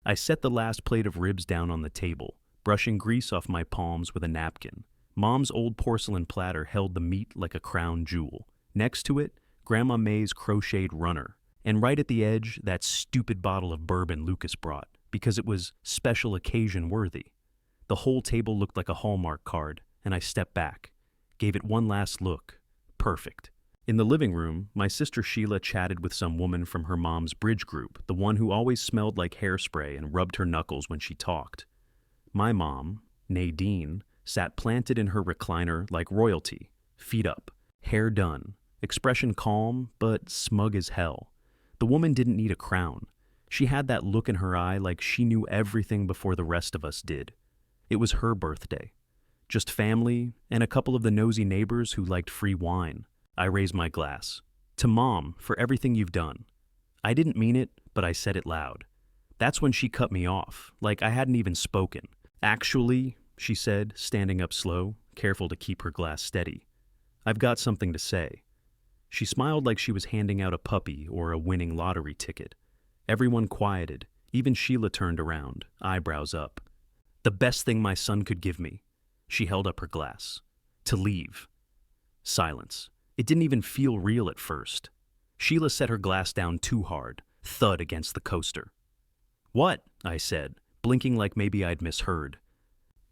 I set the last plate of ribs down on the table, brushing grease off my palms with a napkin. Mom's old porcelain platter held the meat like a crown jewel. Next to it, Grandma May's crocheted runner. And right at the edge, that stupid bottle of bourbon Lucas brought, because it was special occasion worthy. The whole table looked like a Hallmark card, and I stepped back, gave it one last look. Perfect. In the living room, my sister Sheila chatted with some woman from her mom's bridge group, the one who always smelled like hairspray and rubbed her knuckles when she talked. My mom, Nadine, sat planted in her recliner like royalty, feet up, hair done, expression calm but smug as hell. The woman didn't need a crown. She had that look in her eye like she knew everything before the rest of us did. It was her birthday. Just family and a couple of the nosy neighbors who liked free wine. I raised my glass. To Mom, for everything you've done. I didn't mean it, but I said it loud. That's when she cut me off, like I hadn't even spoken. Actually, she said, standing up slow, careful to keep her glass steady. I've got something to say. She smiled like she was handing out a puppy or a winning lottery ticket. Everyone quieted. Even Sheila turned around, eyebrows up. The best thing my son could give me. She held up her glass. To leave. Silence. It didn't even feel real at first. Sheila set her glass down too hard, thud against the coaster. What? I said, blinking like maybe I'd misheard.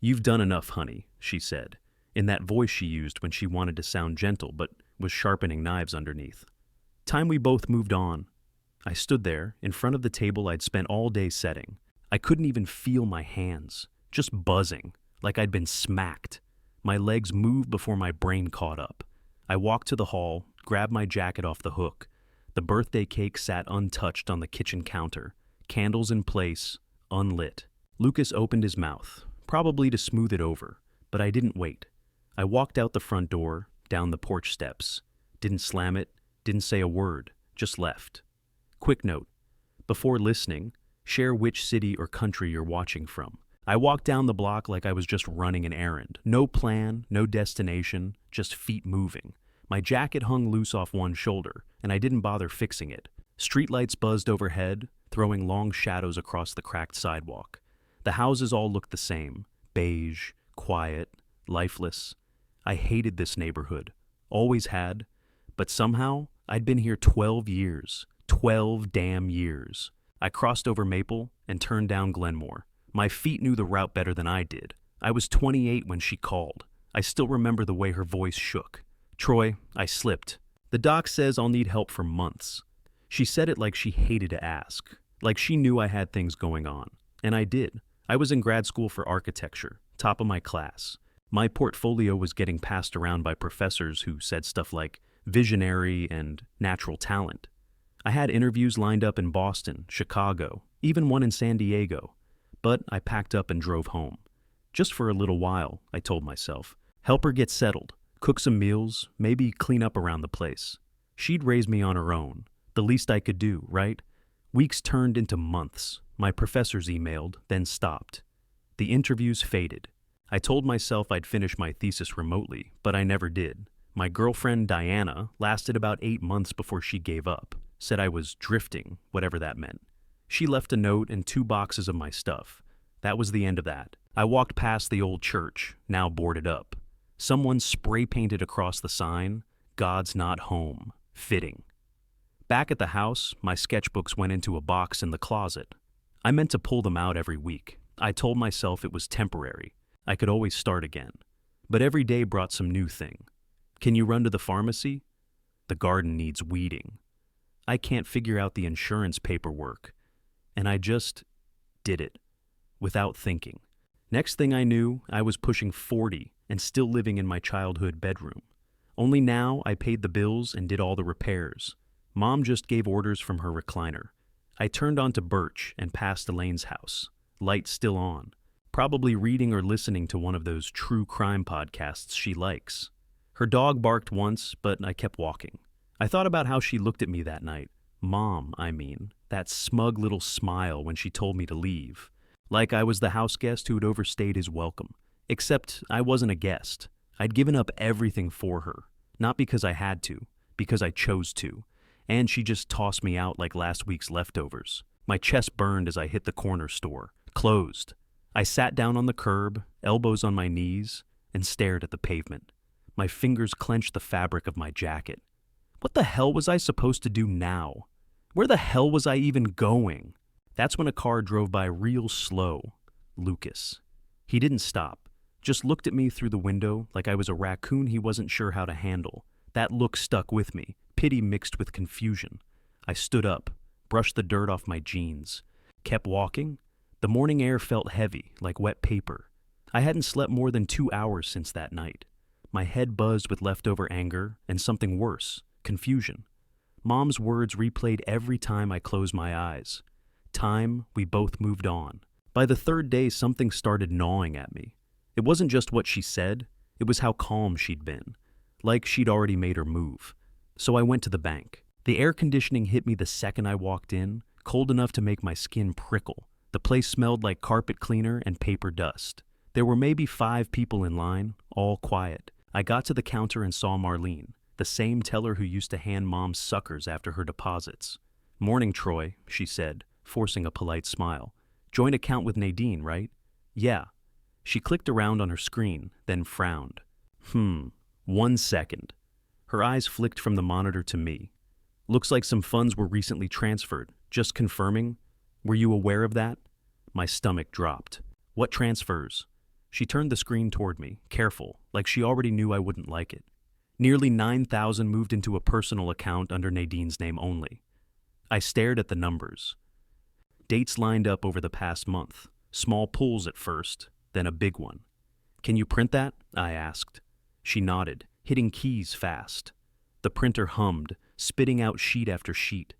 You've done enough, honey, she said, in that voice she used when she wanted to sound gentle but was sharpening knives underneath. Time we both moved on. I stood there, in front of the table I'd spent all day setting. I couldn't even feel my hands, just buzzing, like I'd been smacked. My legs moved before my brain caught up. I walked to the hall, grabbed my jacket off the hook. The birthday cake sat untouched on the kitchen counter, candles in place, unlit. Lucas opened his mouth, probably to smooth it over, but I didn't wait. I walked out the front door, down the porch steps. Didn't slam it, didn't say a word, just left. Quick note, before listening, share which city or country you're watching from. I walked down the block like I was just running an errand. No plan, no destination, just feet moving. My jacket hung loose off one shoulder, and I didn't bother fixing it. Streetlights buzzed overhead, throwing long shadows across the cracked sidewalk. The houses all looked the same, beige, quiet, lifeless. I hated this neighborhood, always had, but somehow I'd been here 12 years. 12 damn years. I crossed over Maple and turned down Glenmore. My feet knew the route better than I did. I was 28 when she called. I still remember the way her voice shook. Troy, I slipped. The doc says I'll need help for months. She said it like she hated to ask, like she knew I had things going on. And I did. I was in grad school for architecture, top of my class. My portfolio was getting passed around by professors who said stuff like visionary and natural talent. I had interviews lined up in Boston, Chicago, even one in San Diego. But I packed up and drove home. Just for a little while, I told myself. Help her get settled, cook some meals, maybe clean up around the place. She'd raise me on her own. The least I could do, right? Weeks turned into months. My professors emailed, then stopped. The interviews faded. I told myself I'd finish my thesis remotely, but I never did. My girlfriend, Diana, lasted about 8 months before she gave up. Said I was drifting, whatever that meant. She left a note and 2 boxes of my stuff. That was the end of that. I walked past the old church, now boarded up. Someone spray-painted across the sign, God's not home. Fitting. Back at the house, my sketchbooks went into a box in the closet. I meant to pull them out every week. I told myself it was temporary. I could always start again. But every day brought some new thing. Can you run to the pharmacy? The garden needs weeding. I can't figure out the insurance paperwork. And I just did it, without thinking. Next thing I knew, I was pushing 40 and still living in my childhood bedroom. Only now I paid the bills and did all the repairs. Mom just gave orders from her recliner. I turned onto Birch and passed Elaine's house, light still on, probably reading or listening to one of those true crime podcasts she likes. Her dog barked once, but I kept walking. I thought about how she looked at me that night. Mom, I mean, that smug little smile when she told me to leave. Like I was the house guest who had overstayed his welcome. Except I wasn't a guest. I'd given up everything for her. Not because I had to, because I chose to. And she just tossed me out like last week's leftovers. My chest burned as I hit the corner store. Closed. I sat down on the curb, elbows on my knees, and stared at the pavement. My fingers clenched the fabric of my jacket. What the hell was I supposed to do now? Where the hell was I even going? That's when a car drove by real slow. Lucas. He didn't stop, just looked at me through the window like I was a raccoon he wasn't sure how to handle. That look stuck with me, pity mixed with confusion. I stood up, brushed the dirt off my jeans, kept walking. The morning air felt heavy, like wet paper. I hadn't slept more than 2 hours since that night. My head buzzed with leftover anger and something worse, confusion. Mom's words replayed every time I closed my eyes. Time, we both moved on. By the third day, something started gnawing at me. It wasn't just what she said, it was how calm she'd been, like she'd already made her move. So I went to the bank. The air conditioning hit me the second I walked in, cold enough to make my skin prickle. The place smelled like carpet cleaner and paper dust. There were maybe 5 people in line, all quiet. I got to the counter and saw Marlene, the same teller who used to hand Mom suckers after her deposits. "Morning, Troy," she said, forcing a polite smile. "Joint account with Nadine, right?" "Yeah." She clicked around on her screen, then frowned. 1 second. Her eyes flicked from the monitor to me. "Looks like some funds were recently transferred. Just confirming. Were you aware of that?" My stomach dropped. "What transfers?" She turned the screen toward me, careful, like she already knew I wouldn't like it. Nearly 9,000 moved into a personal account under Nadine's name only. I stared at the numbers. Dates lined up over the past month. Small pulls at first, then a big one. "Can you print that?" I asked. She nodded, hitting keys fast. The printer hummed, spitting out sheet after sheet.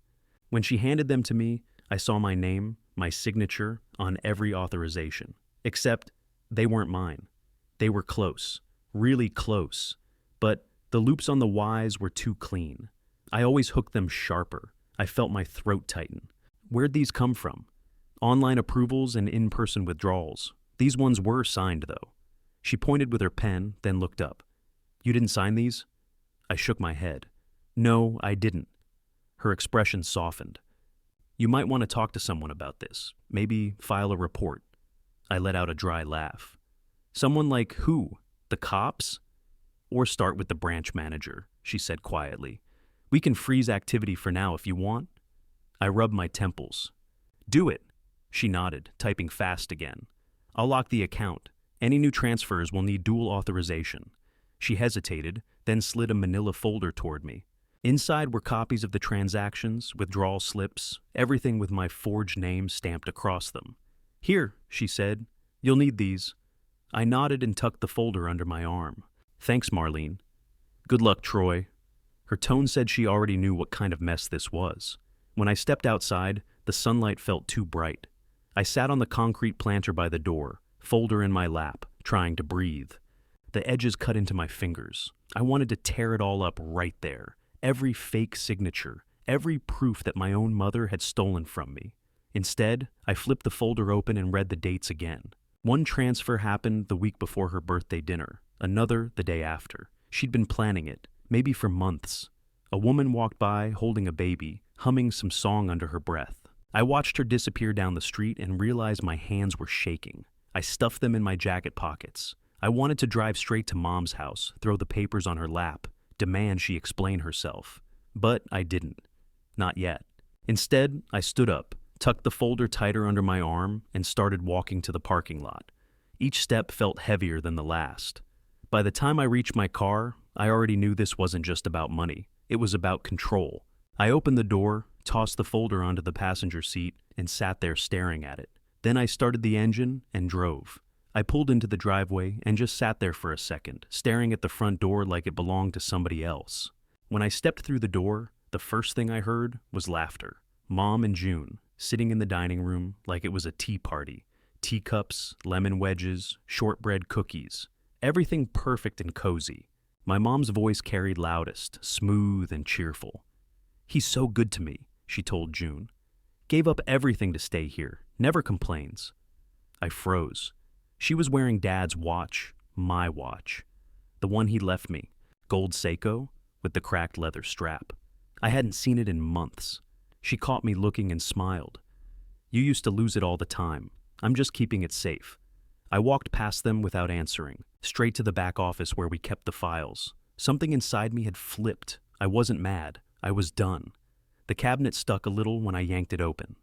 When she handed them to me, I saw my name, my signature, on every authorization. Except, they weren't mine. They were close, really close. But the loops on the Ys were too clean. I always hooked them sharper. I felt my throat tighten. Where'd these come from? Online approvals and in-person withdrawals. These ones were signed, though. She pointed with her pen, then looked up. "You didn't sign these?" I shook my head. "No, I didn't." Her expression softened. "You might want to talk to someone about this. Maybe file a report." I let out a dry laugh. "Someone like who? The cops?" "Or start with the branch manager," she said quietly. "We can freeze activity for now if you want." I rubbed my temples. "Do it." She nodded, typing fast again. "I'll lock the account. Any new transfers will need dual authorization." She hesitated, then slid a manila folder toward me. Inside were copies of the transactions, withdrawal slips, everything with my forged name stamped across them. "Here," she said. "You'll need these." I nodded and tucked the folder under my arm. "Thanks, Marlene." "Good luck, Troy." Her tone said she already knew what kind of mess this was. When I stepped outside, the sunlight felt too bright. I sat on the concrete planter by the door, folder in my lap, trying to breathe. The edges cut into my fingers. I wanted to tear it all up right there. Every fake signature, every proof that my own mother had stolen from me. Instead, I flipped the folder open and read the dates again. One transfer happened the week before her birthday dinner, another the day after. She'd been planning it, maybe for months. A woman walked by holding a baby, humming some song under her breath. I watched her disappear down the street and realized my hands were shaking. I stuffed them in my jacket pockets. I wanted to drive straight to Mom's house, throw the papers on her lap, demand she explain herself. But I didn't. Not yet. Instead, I stood up, tucked the folder tighter under my arm, and started walking to the parking lot. Each step felt heavier than the last. By the time I reached my car, I already knew this wasn't just about money. It was about control. I opened the door, tossed the folder onto the passenger seat, and sat there staring at it. Then I started the engine and drove. I pulled into the driveway and just sat there for a second, staring at the front door like it belonged to somebody else. When I stepped through the door, the first thing I heard was laughter. Mom and June, sitting in the dining room like it was a tea party. Teacups, lemon wedges, shortbread cookies. Everything perfect and cozy. My mom's voice carried loudest, smooth and cheerful. "He's so good to me," she told June. "Gave up everything to stay here, never complains." I froze. She was wearing Dad's watch, my watch. The one he left me, gold Seiko, with the cracked leather strap. I hadn't seen it in months. She caught me looking and smiled. You used to lose it all the time. I'm just keeping it safe." I walked past them without answering, straight to the back office where we kept the files. Something inside me had flipped. I wasn't mad. I was done. The cabinet stuck a little when I yanked it open.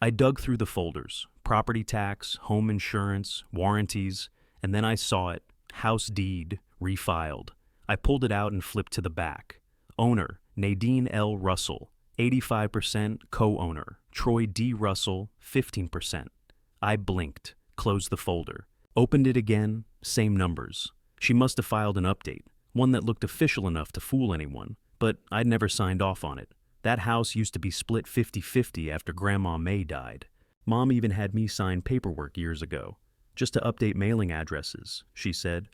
I dug through the folders: property tax, home insurance, warranties, and then I saw it: house deed, refiled. I pulled it out and flipped to the back. Owner: Nadine L. Russell, 85%, co-owner Troy D. Russell, 15%. I blinked, closed the folder, opened it again, same numbers. She must have filed an update, one that looked official enough to fool anyone, but I'd never signed off on it. That house used to be split 50-50 after Grandma May died. Mom even had me sign paperwork years ago, just to update mailing addresses, she said.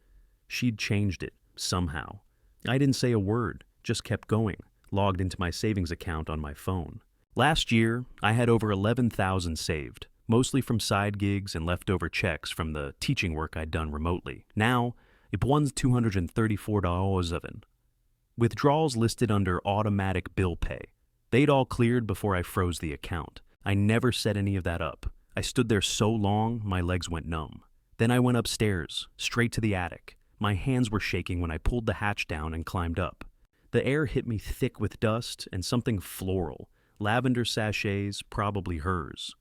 She'd changed it, somehow. I didn't say a word, just kept going, logged into my savings account on my phone. Last year, I had over 11,000 saved, mostly from side gigs and leftover checks from the teaching work I'd done remotely. Now, it won $234. Withdrawals listed under automatic bill pay. They'd all cleared before I froze the account. I never set any of that up. I stood there so long, my legs went numb. Then I went upstairs, straight to the attic. My hands were shaking when I pulled the hatch down and climbed up. The air hit me thick with dust and something floral. Lavender sachets, probably hers.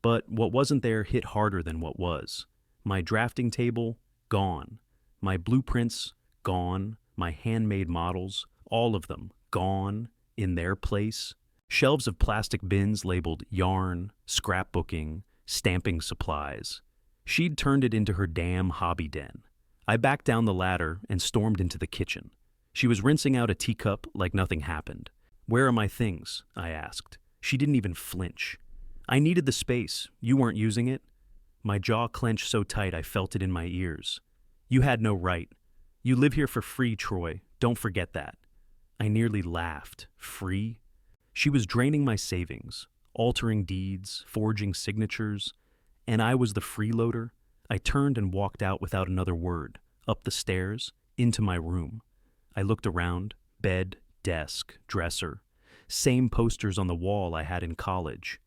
But what wasn't there hit harder than what was. My drafting table, gone. My blueprints, gone. My handmade models, all of them, gone, in their place. Shelves of plastic bins labeled yarn, scrapbooking, stamping supplies. She'd turned it into her damn hobby den. I backed down the ladder and stormed into the kitchen. She was rinsing out a teacup like nothing happened. "Where are my things?" I asked. She didn't even flinch. "I needed the space. You weren't using it." My jaw clenched so tight I felt it in my ears. "You had no right. You live here for free, Troy. Don't forget that." I nearly laughed. Free? She was draining my savings, altering deeds, forging signatures, and I was the freeloader. I turned and walked out without another word, up the stairs, into my room. I looked around: bed, desk, dresser. Same posters on the wall I had in college.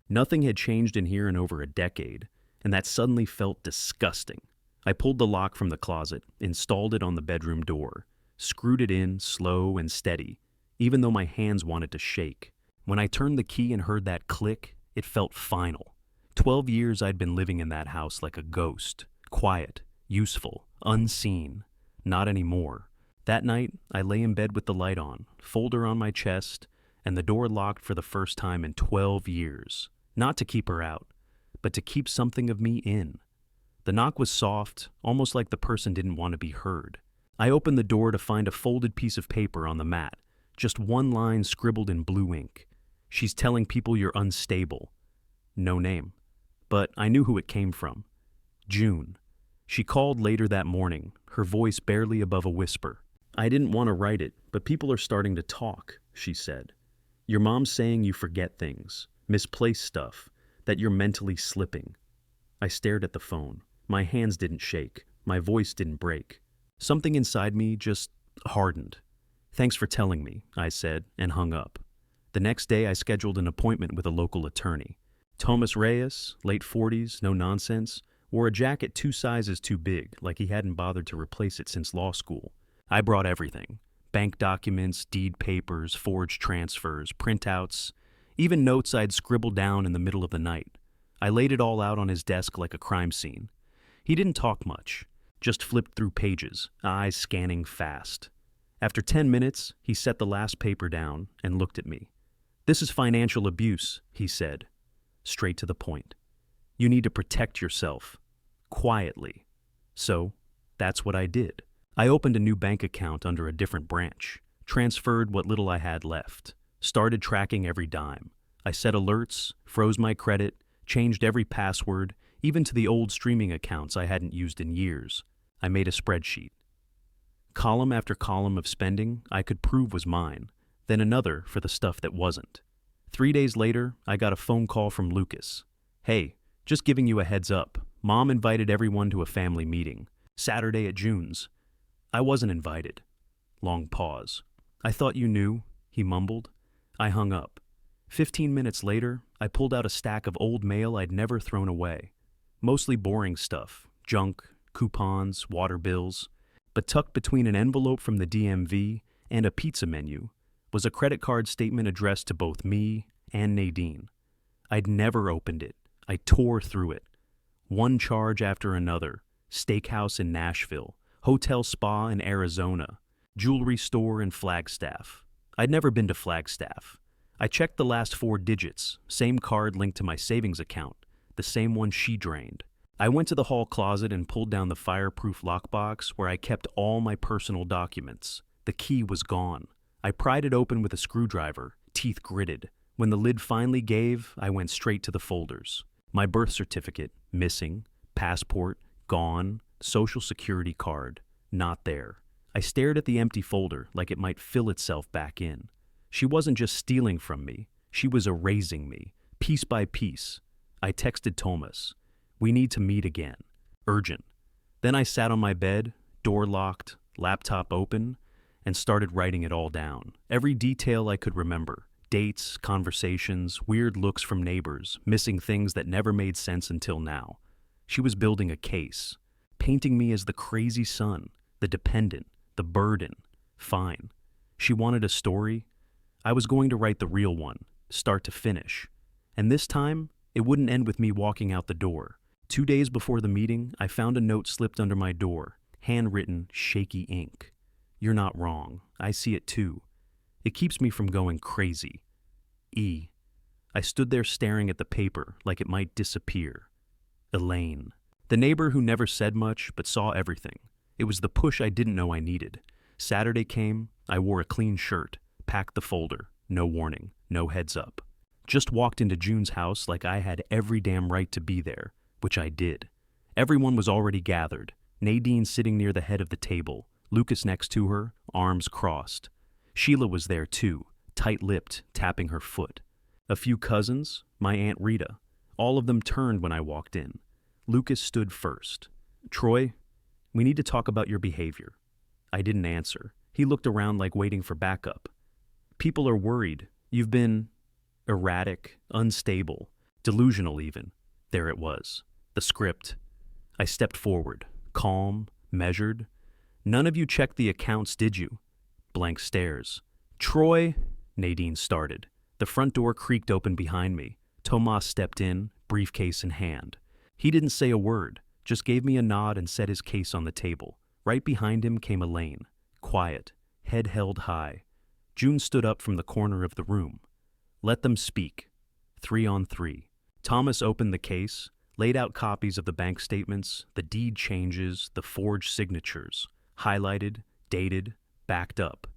Nothing had changed in here in over a decade, and that suddenly felt disgusting. I pulled the lock from the closet, installed it on the bedroom door, screwed it in slow and steady, even though my hands wanted to shake. When I turned the key and heard that click, it felt final. 12 years I'd been living in that house like a ghost, quiet, useful, unseen. Not anymore. That night, I lay in bed with the light on, folder on my chest, and the door locked for the first time in 12 years. Not to keep her out, but to keep something of me in. The knock was soft, almost like the person didn't want to be heard. I opened the door to find a folded piece of paper on the mat, just one line scribbled in blue ink. "She's telling people you're unstable." No name. But I knew who it came from. June. She called later that morning, her voice barely above a whisper. "I didn't want to write it, but people are starting to talk," she said. "Your mom's saying you forget things, misplace stuff, that you're mentally slipping." I stared at the phone. My hands didn't shake. My voice didn't break. Something inside me just hardened. "Thanks for telling me," I said, and hung up. The next day I scheduled an appointment with a local attorney. Thomas Reyes, late 40s, no nonsense, wore a jacket 2 sizes too big, like he hadn't bothered to replace it since law school. I brought everything: bank documents, deed papers, forged transfers, printouts, even notes I'd scribbled down in the middle of the night. I laid it all out on his desk like a crime scene. He didn't talk much, just flipped through pages, eyes scanning fast. After 10 minutes, he set the last paper down and looked at me. "This is financial abuse," he said, straight to the point. "You need to protect yourself, quietly." So, that's what I did. I opened a new bank account under a different branch, transferred what little I had left, started tracking every dime. I set alerts, froze my credit, changed every password, even to the old streaming accounts I hadn't used in years. I made a spreadsheet. Column after column of spending I could prove was mine, then another for the stuff that wasn't. 3 days later, I got a phone call from Lucas. "Hey, just giving you a heads up. Mom invited everyone to a family meeting. Saturday at June's." I wasn't invited. Long pause. "I thought you knew," he mumbled. I hung up. 15 minutes later, I pulled out a stack of old mail I'd never thrown away. Mostly boring stuff, junk, coupons, water bills. But tucked between an envelope from the DMV and a pizza menu was a credit card statement addressed to both me and Nadine. I'd never opened it. I tore through it. One charge after another. Steakhouse in Nashville, hotel spa in Arizona, jewelry store in Flagstaff. I'd never been to Flagstaff. I checked the last 4 digits, same card linked to my savings account, the same one she drained. I went to the hall closet and pulled down the fireproof lockbox where I kept all my personal documents. The key was gone. I pried it open with a screwdriver, teeth gritted. When the lid finally gave, I went straight to the folders. My birth certificate, missing. Passport, gone. Social security card, not there. I stared at the empty folder like it might fill itself back in. She wasn't just stealing from me, she was erasing me, piece by piece. I texted Thomas. We need to meet again. Urgent. Then I sat on my bed, door locked, laptop open, and started writing it all down. Every detail I could remember. Dates, conversations, weird looks from neighbors, missing things that never made sense until now. She was building a case, painting me as the crazy son, the dependent, the burden. Fine. She wanted a story. I was going to write the real one, start to finish. And this time, it wouldn't end with me walking out the door. 2 days before the meeting, I found a note slipped under my door, handwritten, shaky ink. You're not wrong. I see it too. It keeps me from going crazy. E. I stood there staring at the paper like it might disappear. Elaine. The neighbor who never said much but saw everything. It was the push I didn't know I needed. Saturday came, I wore a clean shirt, packed the folder, no warning, no heads up. Just walked into June's house like I had every damn right to be there, which I did. Everyone was already gathered. Nadine sitting near the head of the table, Lucas next to her, arms crossed. Sheila was there too, tight-lipped, tapping her foot. A few cousins, my Aunt Rita. All of them turned when I walked in. Lucas stood first. Troy, we need to talk about your behavior. I didn't answer. He looked around like waiting for backup. People are worried. You've been erratic, unstable, delusional even. There it was. The script. I stepped forward, calm, measured. None of you checked the accounts, did you? Blank stares. Troy, Nadine started. The front door creaked open behind me. Tomas stepped in, briefcase in hand. He didn't say a word, just gave me a nod and set his case on the table. Right behind him came Elaine, quiet, head held high. June stood up from the corner of the room. Let them speak. 3 on 3. Thomas opened the case, laid out copies of the bank statements, the deed changes, the forged signatures, highlighted, dated, backed up.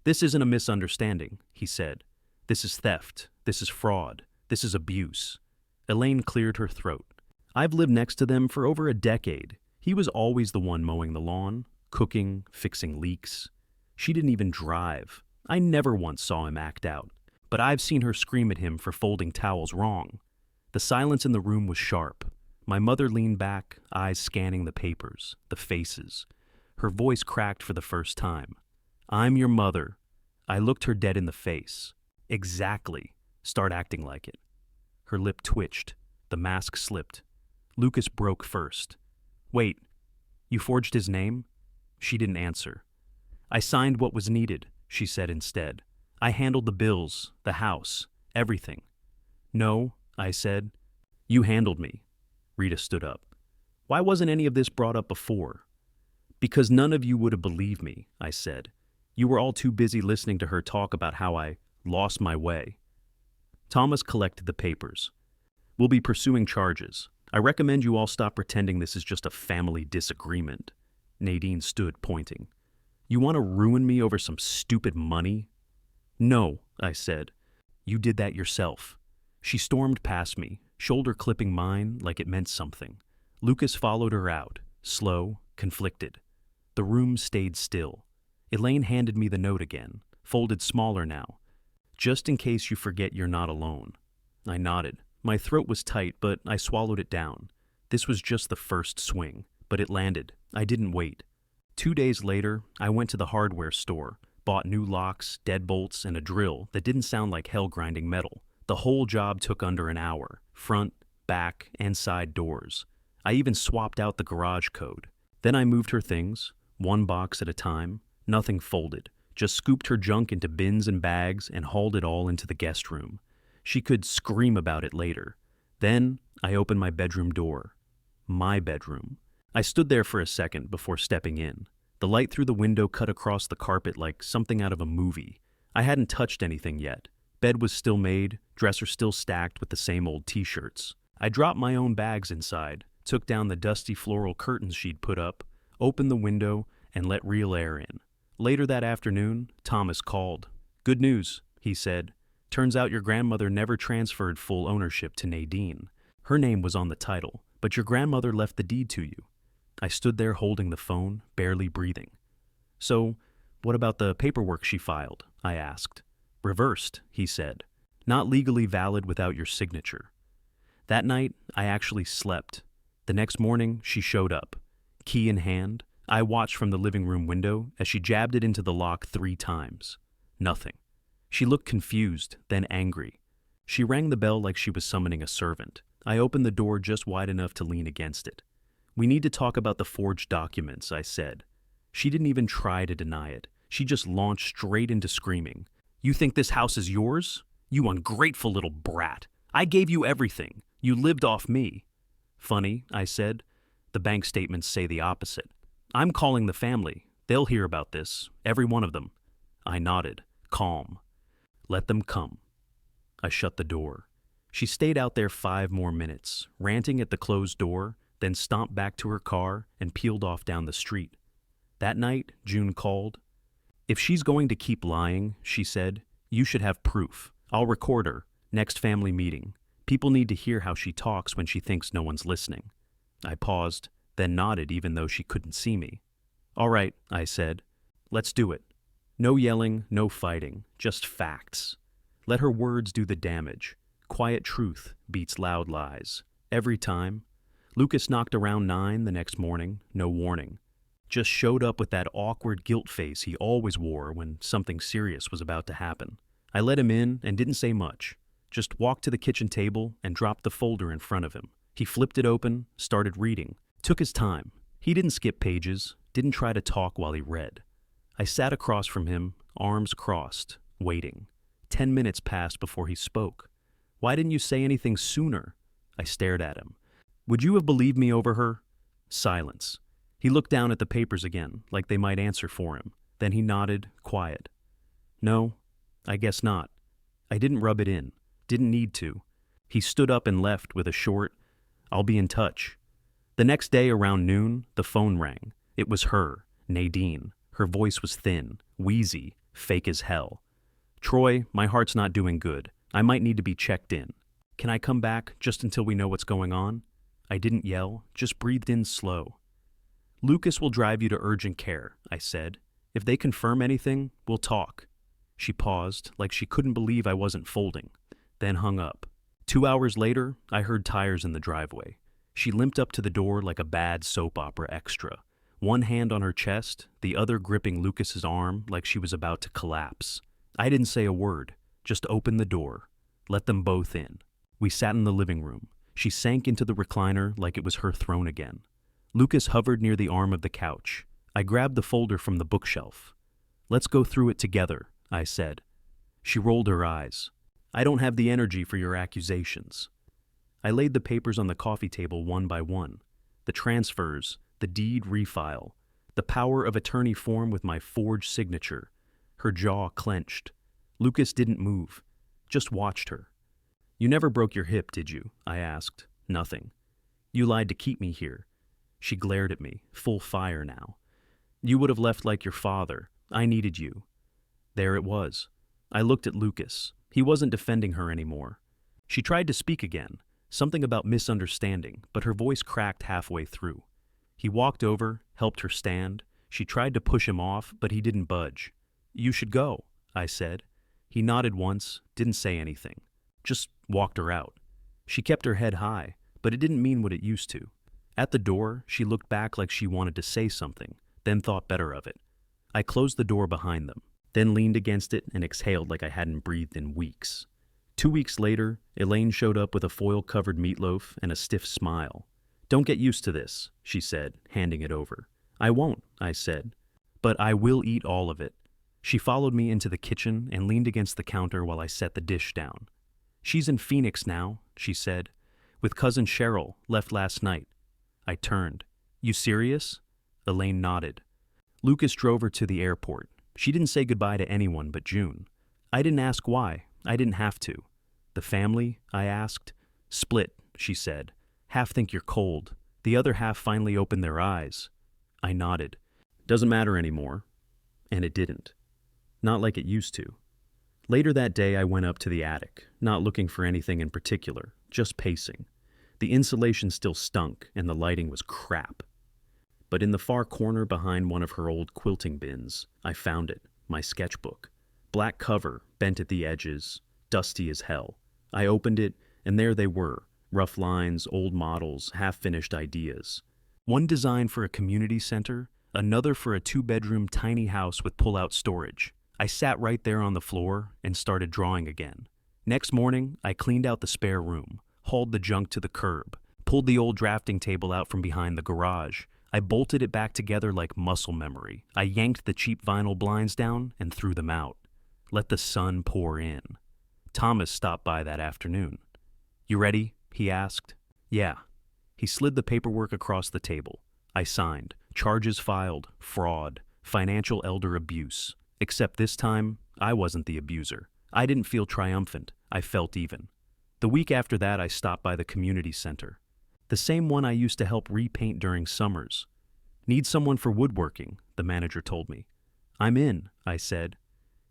This isn't a misunderstanding, he said. This is theft. This is fraud. This is abuse. Elaine cleared her throat. I've lived next to them for over a decade. He was always the one mowing the lawn, cooking, fixing leaks. She didn't even drive. I never once saw him act out. But I've seen her scream at him for folding towels wrong. The silence in the room was sharp. My mother leaned back, eyes scanning the papers, the faces. Her voice cracked for the first time. I'm your mother. I looked her dead in the face. Exactly. Start acting like it. Her lip twitched. The mask slipped. Lucas broke first. Wait, you forged his name? She didn't answer. I signed what was needed, she said instead. I handled the bills, the house, everything. No, I said. You handled me. Rita stood up. Why wasn't any of this brought up before? Because none of you would have believed me, I said. You were all too busy listening to her talk about how I lost my way. Thomas collected the papers. We'll be pursuing charges. I recommend you all stop pretending this is just a family disagreement. Nadine stood, pointing. You want to ruin me over some stupid money? No, I said. You did that yourself. She stormed past me, shoulder clipping mine like it meant something. Lucas followed her out, slow, conflicted. The room stayed still. Elaine handed me the note again, folded smaller now. Just in case you forget you're not alone. I nodded. My throat was tight, but I swallowed it down. This was just the first swing, but it landed. I didn't wait. 2 days later, I went to the hardware store, bought new locks, deadbolts, and a drill that didn't sound like hell grinding metal. The whole job took under an hour, front, back, and side doors. I even swapped out the garage code. Then I moved her things, one box at a time, nothing folded, just scooped her junk into bins and bags and hauled it all into the guest room. She could scream about it later. Then I opened my bedroom door. My bedroom. I stood there for a second before stepping in. The light through the window cut across the carpet like something out of a movie. I hadn't touched anything yet. Bed was still made, dresser still stacked with the same old t-shirts. I dropped my own bags inside, took down the dusty floral curtains she'd put up, opened the window, and let real air in. Later that afternoon, Thomas called. "Good news," he said. "Turns out your grandmother never transferred full ownership to Nadine. Her name was on the title, but your grandmother left the deed to you." I stood there holding the phone, barely breathing. "So, what about the paperwork she filed?" I asked. "Reversed," he said. "Not legally valid without your signature." That night, I actually slept. The next morning, she showed up. Key in hand, I watched from the living room window as she jabbed it into the lock 3 times. Nothing. She looked confused, then angry. She rang the bell like she was summoning a servant. I opened the door just wide enough to lean against it. "We need to talk about the forged documents," I said. She didn't even try to deny it. She just launched straight into screaming. "You think this house is yours? You ungrateful little brat. I gave you everything. You lived off me." "Funny," I said. "The bank statements say the opposite. I'm calling the family. They'll hear about this, every one of them." I nodded, calm. "Let them come." I shut the door. She stayed out there 5 more minutes, ranting at the closed door, then stomped back to her car and peeled off down the street. That night, June called. "If she's going to keep lying," she said, "you should have proof. I'll record her. Next family meeting. People need to hear how she talks when she thinks no one's listening." I paused, then nodded even though she couldn't see me. "All right," I said. "Let's do it. No yelling, no fighting, just facts. Let her words do the damage. Quiet truth beats loud lies. Every time." Lucas knocked around 9 the next morning, no warning. Just showed up with that awkward guilt face he always wore when something serious was about to happen. I let him in and didn't say much. Just walked to the kitchen table and dropped the folder in front of him. He flipped it open, started reading. Took his time. He didn't skip pages, didn't try to talk while he read. I sat across from him, arms crossed, waiting. 10 minutes passed before he spoke. "Why didn't you say anything sooner?" I stared at him. "Would you have believed me over her?" Silence. He looked down at the papers again, like they might answer for him. Then he nodded, quiet. "No, I guess not. I didn't rub it in. Didn't need to." He stood up and left with a short, "I'll be in touch." The next day around noon, the phone rang. It was her, Nadine. Her voice was thin, wheezy, fake as hell. "Troy, my heart's not doing good. I might need to be checked in. Can I come back just until we know what's going on?" I didn't yell, just breathed in slow. "Lucas will drive you to urgent care," I said. "If they confirm anything, we'll talk." She paused, like she couldn't believe I wasn't folding, then hung up. 2 hours later, I heard tires in the driveway. She limped up to the door like a bad soap opera extra, one hand on her chest, the other gripping Lucas's arm like she was about to collapse. I didn't say a word, just opened the door, let them both in. We sat in the living room. She sank into the recliner like it was her throne again. Lucas hovered near the arm of the couch. I grabbed the folder from the bookshelf. "Let's go through it together," I said. She rolled her eyes. "I don't have the energy for your accusations." I laid the papers on the coffee table one by one. The transfers, the deed refile, the power of attorney form with my forged signature. Her jaw clenched. Lucas didn't move, just watched her. "You never broke your hip, did you?" I asked. "Nothing." "You lied to keep me here." She glared at me, full fire now. "You would have left like your father. I needed you." There it was. I looked at Lucas. He wasn't defending her anymore. She tried to speak again, something about misunderstanding, but her voice cracked halfway through. He walked over, helped her stand. She tried to push him off, but he didn't budge. "You should go," I said. He nodded once, didn't say anything. Just walked her out. She kept her head high, but it didn't mean what it used to. At the door, she looked back like she wanted to say something, then thought better of it. I closed the door behind them, then leaned against it and exhaled like I hadn't breathed in weeks. 2 weeks later, Elaine showed up with a foil-covered meatloaf and a stiff smile. "Don't get used to this," she said, handing it over. "I won't," I said, "but I will eat all of it." She followed me into the kitchen and leaned against the counter while I set the dish down. "She's in Phoenix now," she said, "with cousin Cheryl, left last night." I turned. "You serious?" Elaine nodded. "Lucas drove her to the airport. She didn't say goodbye to anyone but June. I didn't ask why. I didn't have to." "The family?" I asked. "Split," she said. "Half think you're cold. The other half finally opened their eyes." I nodded. "Doesn't matter anymore." And it didn't. Not like it used to. Later that day, I went up to the attic, not looking for anything in particular, just pacing. The insulation still stunk, and the lighting was crap. But in the far corner behind one of her old quilting bins, I found it, my sketchbook. Black cover, bent at the edges, dusty as hell. I opened it, and there they were, rough lines, old models, half-finished ideas. One design for a community center, another for a 2-bedroom tiny house with pull-out storage. I sat right there on the floor and started drawing again. Next morning, I cleaned out the spare room, hauled the junk to the curb, pulled the old drafting table out from behind the garage. I bolted it back together like muscle memory. I yanked the cheap vinyl blinds down and threw them out. Let the sun pour in. Thomas stopped by that afternoon. "You ready?" he asked. "Yeah." He slid the paperwork across the table. I signed. Charges filed, fraud, financial elder abuse. Except this time, I wasn't the abuser. I didn't feel triumphant. I felt even. The week after that, I stopped by the community center. The same one I used to help repaint during summers. "Need someone for woodworking," the manager told me. "I'm in," I said.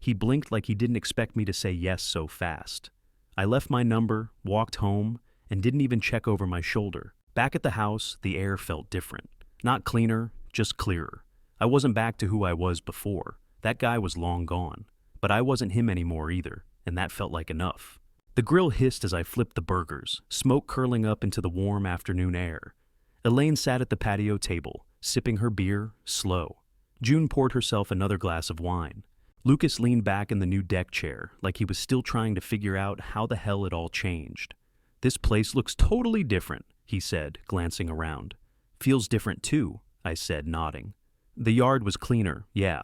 He blinked like he didn't expect me to say yes so fast. I left my number, walked home, and didn't even check over my shoulder. Back at the house, the air felt different. Not cleaner, just clearer. I wasn't back to who I was before. That guy was long gone. But I wasn't him anymore either, and that felt like enough. The grill hissed as I flipped the burgers, smoke curling up into the warm afternoon air. Elaine sat at the patio table, sipping her beer, slow. June poured herself another glass of wine. Lucas leaned back in the new deck chair, like he was still trying to figure out how the hell it all changed. "This place looks totally different," he said, glancing around. "Feels different too," I said, nodding. The yard was cleaner, yeah,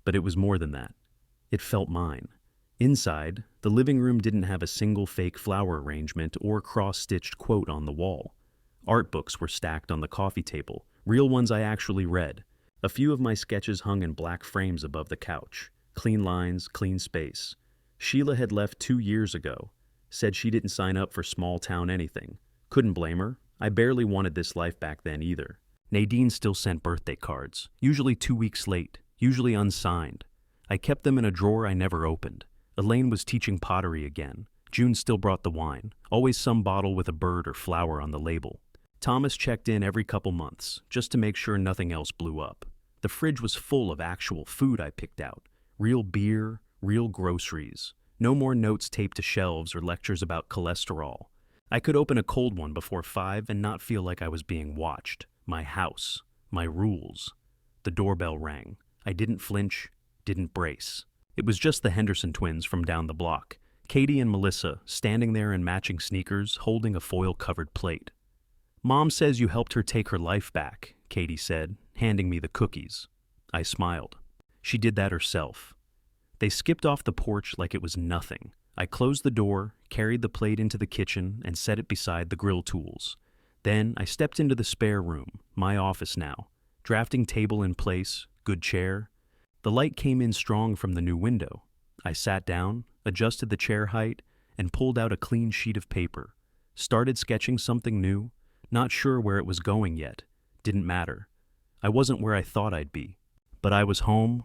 but it was more than that. It felt mine. Inside, the living room didn't have a single fake flower arrangement or cross-stitched quote on the wall. Art books were stacked on the coffee table, real ones I actually read. A few of my sketches hung in black frames above the couch. Clean lines, clean space. Sheila had left 2 years ago. Said she didn't sign up for small-town anything. Couldn't blame her. I barely wanted this life back then either. Nadine still sent birthday cards, usually 2 weeks late, usually unsigned. I kept them in a drawer I never opened. Elaine was teaching pottery again. June still brought the wine, always some bottle with a bird or flower on the label. Thomas checked in every couple months, just to make sure nothing else blew up. The fridge was full of actual food I picked out. Real beer, real groceries. No more notes taped to shelves or lectures about cholesterol. I could open a cold one before 5 and not feel like I was being watched. My house. My rules. The doorbell rang. I didn't flinch, didn't brace. It was just the Henderson twins from down the block. Katie and Melissa, standing there in matching sneakers, holding a foil-covered plate. "Mom says you helped her take her life back," Katie said, handing me the cookies. I smiled. She did that herself. They skipped off the porch like it was nothing. I closed the door, carried the plate into the kitchen, and set it beside the grill tools. Then I stepped into the spare room, my office now. Drafting table in place, good chair. The light came in strong from the new window. I sat down, adjusted the chair height, and pulled out a clean sheet of paper. Started sketching something new, not sure where it was going yet. Didn't matter. I wasn't where I thought I'd be. But I was home,